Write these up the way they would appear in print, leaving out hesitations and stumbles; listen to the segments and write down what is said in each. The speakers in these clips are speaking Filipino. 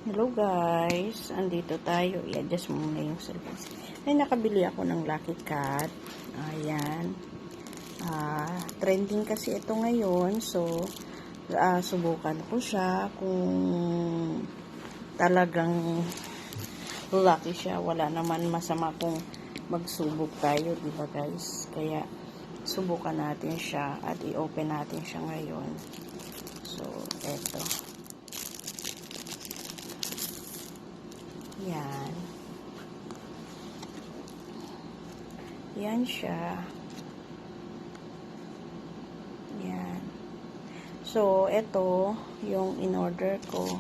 Hello guys, andito tayo. I-adjust mo muna yung cellphone. Ay, nakabili ako ng Lucky Cat. Ayan. Trending kasi ito ngayon. So, subukan ko siya kung talagang lucky siya. Wala naman masama kung magsubok tayo, diba guys? Kaya, subukan natin siya at i-open natin siya ngayon. So, eto. Yan. Yan siya. Yan. So, ito yung in-order ko.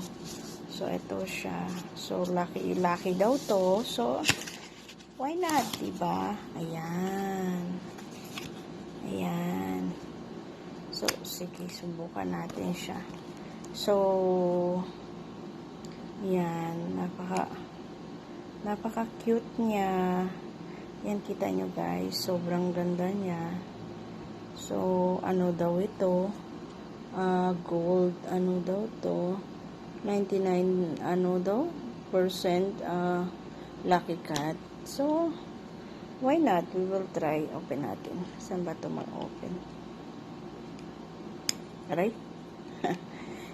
So, ito siya. So, lucky daw to. So, why not, diba? Ayan. Ayan. So, sige, subukan natin siya. So, yan. Napaka-cute niya. Yan, kita nyo guys. Sobrang ganda niya. So, ano daw ito? Gold, ano daw to? 99, ano daw? Percent, Lucky Cat. So, why not? We will try. Open natin. Saan ba ito mag-open? Right?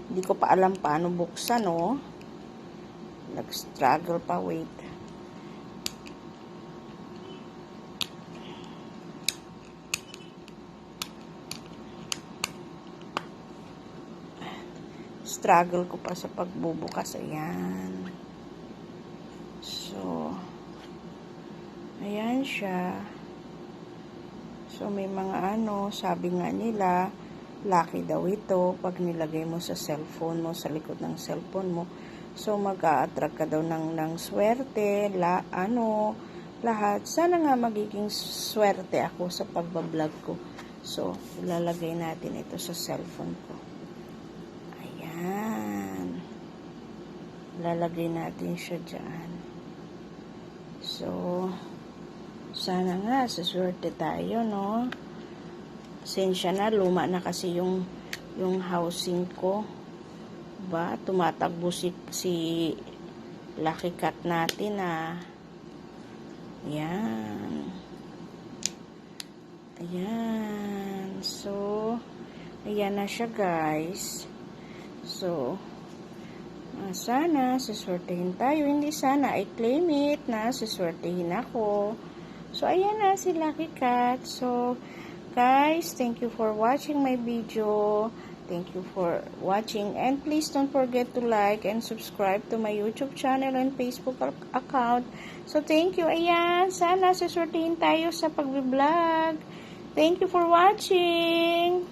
Hindi ko pa alam paano buksan, oh. Nag-struggle pa. Wait. Struggle ko pa sa pagbubukas. Ayan. So, ayan siya. So, may mga ano, sabi nga nila, lucky daw ito pag nilagay mo sa cellphone mo, sa likod ng cellphone mo. So, mag-a-attract ka daw ng swerte, lahat. Sana nga magiging swerte ako sa pagbablog ko. So, ilalagay natin ito sa cellphone ko. Ayan. Lalagay natin siya dyan. So, sana nga, swerte tayo, no? Sensya na, luma na kasi yung housing ko. Ba, tumatakbo si Lucky Cat natin, Ayan. Ayan. So, ayan na siya, guys. So, sana, siswertehin tayo. Hindi sana, I claim it na siswertehin ako. So, ayan na si Lucky Cat. So, guys, thank you for watching my video. Thank you for watching. And please don't forget to like and subscribe to my YouTube channel and Facebook account. So, thank you. Ayan, sana siswertehin tayo sa pag-vlog. Thank you for watching.